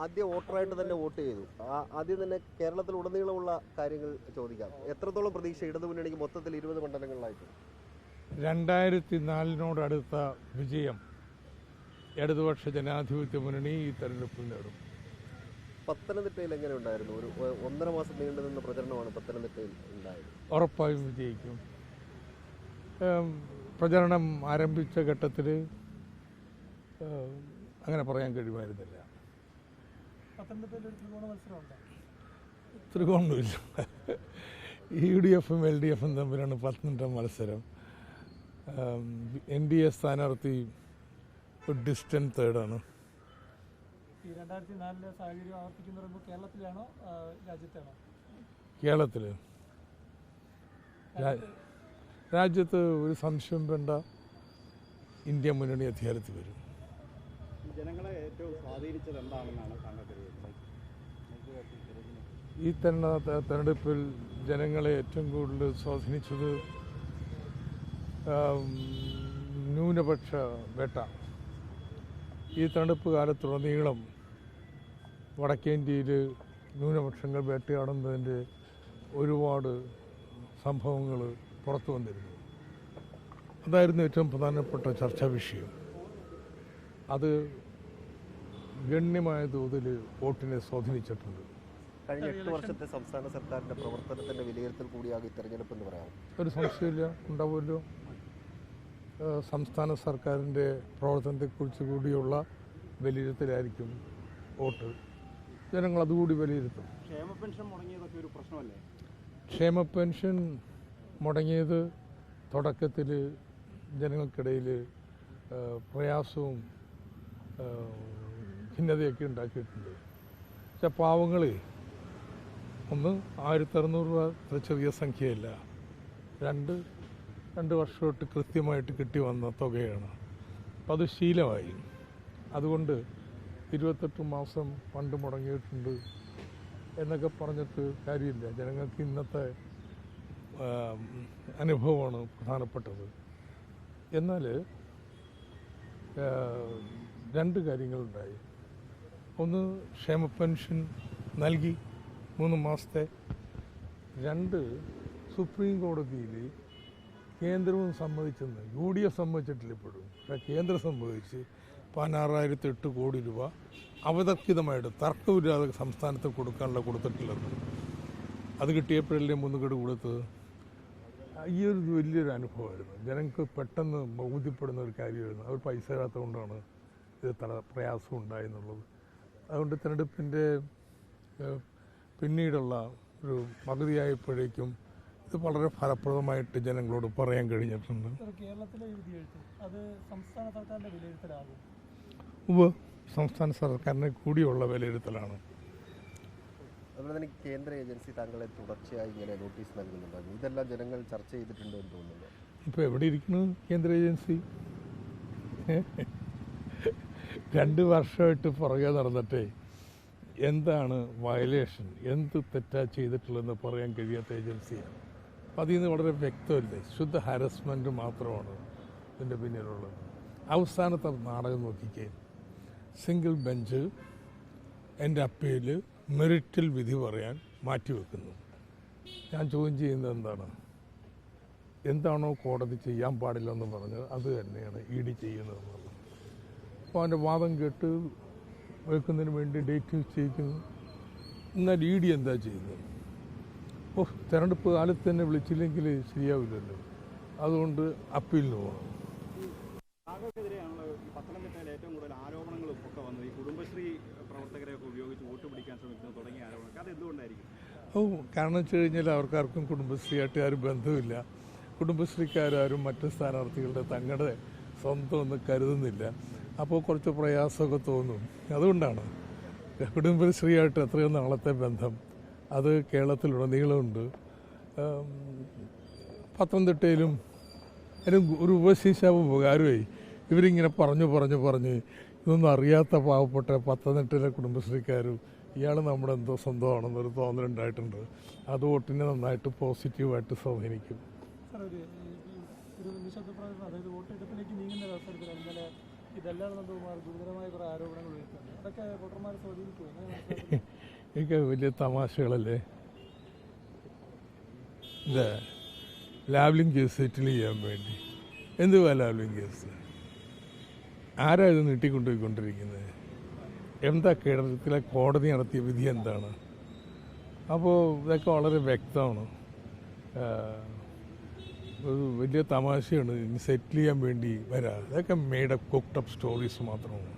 ആദ്യ വോട്ടറായിട്ട് തന്നെ വോട്ട് ചെയ്തു. ആദ്യം തന്നെ കേരളത്തിലുടനീളമുള്ള കാര്യങ്ങൾ ചോദിക്കാം. എത്രത്തോളം പ്രതീക്ഷ ഇടതുമുന്നണിക്ക് മൊത്തത്തിൽ 20 മണ്ഡലങ്ങളിലായിട്ട്? 2004 വിജയം ഇടതുപക്ഷ ജനാധിപത്യ മുന്നണി ഈ തെരഞ്ഞെടുപ്പിൽ നേടും. പത്തനംതിട്ടയിൽ എങ്ങനെ ഉണ്ടായിരുന്നു? ഒരു 1.5 മാസം നീണ്ടു നിന്ന പ്രചരണമാണ് പത്തനംതിട്ടയിൽ ഉണ്ടായത്. ഉറപ്പായും വിജയിക്കും. പ്രചരണം ആരംഭിച്ച ഘട്ടത്തിൽ അങ്ങനെ പറയാൻ കഴിയുമായിരുന്നില്ല. ത്രികോണമില്ല. UDFും LDFും തമ്മിലാണ് പത്തനംതിട്ട മത്സരം. NDA സ്ഥാനാർത്ഥി ഒരു ഡിസ്റ്റന്റ് തേർഡാണ്. 2004 സാഹചര്യം ആവർത്തിക്കുന്ന കേരളത്തിലാണോ രാജ്യത്താണോ? കേരളത്തിൽ. രാജ്യത്ത് ഒരു സംശയം വേണ്ട, ഇന്ത്യ മുന്നണി അധികാരത്തിൽ വരും. ജനങ്ങളെ ഏറ്റവും സ്വാധീനിച്ചത് എന്താണെന്നാണ് താങ്കൾ കരുതുന്നത്? ഈ തെരഞ്ഞെടുപ്പിൽ ജനങ്ങളെ ഏറ്റവും കൂടുതൽ സ്വാധീനിച്ചത് ന്യൂനപക്ഷ വേട്ട. ഈ തെരഞ്ഞെടുപ്പ് കാലത്തുടനീളം വടക്കേന്ത്യയിൽ ന്യൂനപക്ഷങ്ങൾ വേട്ടയാടുന്നതിൻ്റെ ഒരുപാട് സംഭവങ്ങൾ പുറത്തു വന്നിരുന്നു. അതായിരുന്നു ഏറ്റവും പ്രധാനപ്പെട്ട ചർച്ചാ വിഷയം. അത് ഗണ്യമായ തോതിൽ വോട്ടിനെ സ്വാധീനിച്ചിട്ടുണ്ട്. കഴിഞ്ഞ 8 വർഷത്തെ സംസ്ഥാന സർക്കാരിന്റെ പ്രവർത്തനത്തിന്റെ വിലയിരുത്തൽ കൂടിയാകും ഈ തെരഞ്ഞെടുപ്പ് എന്ന് പറയാം. ഒരു സംശയമില്ല, ഉണ്ടാവുമല്ലോ. സംസ്ഥാന സർക്കാരിൻ്റെ പ്രവർത്തനത്തെക്കുറിച്ച് കൂടിയുള്ള വിലയിരുത്തലായിരിക്കും വോട്ട്. ജനങ്ങൾ അതുകൂടി വിലയിരുത്തും. ക്ഷേമ പെൻഷൻ മുടങ്ങിയതൊക്കെ ഒരു പ്രശ്നമല്ലേ? ക്ഷേമ പെൻഷൻ മുടങ്ങിയത് തുടക്കത്തിൽ ജനങ്ങൾക്കിടയിൽ പ്രയാസവും ഭിന്നതയൊക്കെ ഉണ്ടാക്കിയിട്ടുണ്ട്. പക്ഷെ പാവങ്ങൾ ഒന്ന് 1600 രൂപ അത്ര ചെറിയ സംഖ്യയല്ല. രണ്ട് വർഷമായിട്ട് കൃത്യമായിട്ട് കിട്ടി വന്ന തുകയാണ്. അപ്പം അത് ശീലമായി. അതുകൊണ്ട് 28 മാസം ഫണ്ട് മുടങ്ങിയിട്ടുണ്ട് എന്നൊക്കെ പറഞ്ഞിട്ട് കാര്യമില്ല. ജനങ്ങൾക്ക് ഇന്നത്തെ അനുഭവമാണ് പ്രധാനപ്പെട്ടത്. എന്നാൽ 2 കാര്യങ്ങളുണ്ടായി. ഒന്ന്, ക്ഷേമ പെൻഷൻ നൽകി 3 മാസത്തെ. 2, സുപ്രീം കോടതിയിൽ കേന്ദ്രവും സമ്മതിച്ചെന്ന് UDF സമ്മതിച്ചിട്ടില്ല ഇപ്പോഴും. പക്ഷേ കേന്ദ്രം സമ്മതിച്ച് 16,008 കോടി രൂപ അവതർക്കിതമായിട്ട് തർക്കമില്ലാതെ സംസ്ഥാനത്ത് കൊടുത്തിട്ടില്ലെന്ന്. അത് കിട്ടിയപ്പോഴല്ലേ മുൻകൈ കൊടുത്തത്. ഈ ഒരു വലിയൊരു അനുഭവമായിരുന്നു. ജനങ്ങൾക്ക് പെട്ടെന്ന് ബോധ്യപ്പെടുന്ന ഒരു കാര്യമായിരുന്നു. അവർ പൈസ ഇല്ലാത്തതുകൊണ്ടാണ് ഇത് പ്രയാസം ഉണ്ടായെന്നുള്ളത്. അതുകൊണ്ട് തിരഞ്ഞെടുപ്പിൻ്റെ പിന്നീടുള്ള ഒരു പകുതിയായപ്പോഴേക്കും ഇത് വളരെ ഫലപ്രദമായിട്ട് ജനങ്ങളോട് പറയാൻ കഴിഞ്ഞിട്ടുണ്ട്. കേരളത്തിലെ അത് സംസ്ഥാന സർക്കാരിന്റെ വിലയിരുത്തലാകും. സംസ്ഥാന സർക്കാരിനെ കൂടിയുള്ള വിലയിരുത്തലാണ്. അതുപോലെ തന്നെ കേന്ദ്ര ഏജൻസി താങ്കളെ തുടർച്ചയായി ഇങ്ങനെ നോട്ടീസ് നൽകുന്നുണ്ടായിരുന്നു. ഇതെല്ലാം ജനങ്ങൾ ചർച്ച ചെയ്തിട്ടുണ്ടോ എന്ന് തോന്നുന്നു. ഇപ്പോൾ എവിടെ ഇരിക്കുന്നു കേന്ദ്ര ഏജൻസി? 2 വർഷമായിട്ട് പുറകെ നടന്നിട്ടേ എന്താണ് വയലേഷൻ, എന്ത് തെറ്റാ ചെയ്തിട്ടുള്ളതെന്ന് പറയാൻ കഴിയാത്ത ഏജൻസിയാണ്. അപ്പം അതിൽ നിന്ന് വളരെ വ്യക്തമല്ലേ, ശുദ്ധ ഹാരസ്മെൻറ്റ് മാത്രമാണ് ഇതിൻ്റെ പിന്നിലുള്ളത്. അവസാനത്തെ നാടകം നോക്കിക്കേ. സിംഗിൾ ബെഞ്ച് എൻ്റെ അപ്പീൽ മെറിറ്റിൽ വിധി പറയാൻ മാറ്റിവെക്കുന്നു. ഞാൻ ചോദ്യം ചെയ്യുന്നത് എന്താണോ കോടതി ചെയ്യാൻ പാടില്ലെന്ന് പറഞ്ഞത് അത് തന്നെയാണ് ED ചെയ്യുന്നതെന്നുള്ളത്. അപ്പോൾ അവൻ്റെ വാദം കേട്ട് വെക്കുന്നതിന് വേണ്ടി ഡേറ്റ് നിശ്ചയിക്കുന്നു. എന്നാൽ ED എന്താ ചെയ്യുന്നത്? തെരഞ്ഞെടുപ്പ് കാലത്ത് തന്നെ വിളിച്ചില്ലെങ്കിൽ ശരിയാവില്ലല്ലോ. അതുകൊണ്ട് അപ്പീലിന് പോകണം. താങ്കൾക്കെതിരെയാണല്ലോ പത്തനംതിട്ടയിൽ ഏറ്റവും കൂടുതൽ ആരോപണങ്ങളും ഒക്കെ വന്നത്. ഈ കുടുംബശ്രീ പ്രവർത്തകരെയൊക്കെ ഉപയോഗിച്ച് വോട്ട് പിടിക്കാൻ ശ്രമിക്കുന്നത് തുടങ്ങിയ ആരോപണം അത് എന്തുകൊണ്ടായിരിക്കും? കാരണം വെച്ച് കഴിഞ്ഞാൽ അവർക്കാർക്കും കുടുംബശ്രീയായിട്ട് ആരും ബന്ധമില്ല. കുടുംബശ്രീക്കാരും മറ്റ് സ്ഥാനാർത്ഥികളുടെ തങ്ങളുടെ സ്വന്തമൊന്നും കരുതുന്നില്ല. അപ്പോൾ കുറച്ച് പ്രയാസമൊക്കെ തോന്നും. അതുകൊണ്ടാണ് കുടുംബശ്രീയായിട്ട് എത്രയോ നാളത്തെ ബന്ധം അത് കേരളത്തിലുടനീളമുണ്ട്. പത്തനംതിട്ടയിലും ഒരു ഉപശീശാവ് ഉപകാരമായി. ഇവരിങ്ങനെ പറഞ്ഞ് ഇതൊന്നും അറിയാത്ത പാവപ്പെട്ട പത്തനംതിട്ടയിലെ കുടുംബശ്രീക്കാരും ഇയാൾ നമ്മുടെ എന്തോ സ്വന്തമാണെന്നൊരു തോന്നലുണ്ടായിട്ടുണ്ട്. അത് വോട്ടിനെ നന്നായിട്ട് പോസിറ്റീവായിട്ട് സ്വാധീനിക്കും. ഇതെല്ലാം ഗുരുതരമായ കുറേ ആരോപണങ്ങൾ വരുന്നുണ്ട്. അതൊക്കെ വോട്ടർമാരെ സ്വാധീനിക്കും. ഇതൊക്കെ വലിയ തമാശകളല്ലേ? എന്താ ലാവ്ലിംഗ് കേസ് സെറ്റിൽ ചെയ്യാൻ വേണ്ടി എന്തുവാ ലാവ്ലിംഗ് കേസ്? ആരാ ഇത് നീട്ടിക്കൊണ്ടുപോയിക്കൊണ്ടിരിക്കുന്നത്? എന്താ കേരളത്തിലെ കോടതി നടത്തിയ വിധി എന്താണ്? അപ്പോൾ ഇതൊക്കെ വളരെ വ്യക്തമാണ്. ഒരു വലിയ തമാശയാണ്. ഇനി സെറ്റിൽ ചെയ്യാൻ വേണ്ടി വരാം. ഇതൊക്കെ made up cooked up stories മാത്രമാണ്.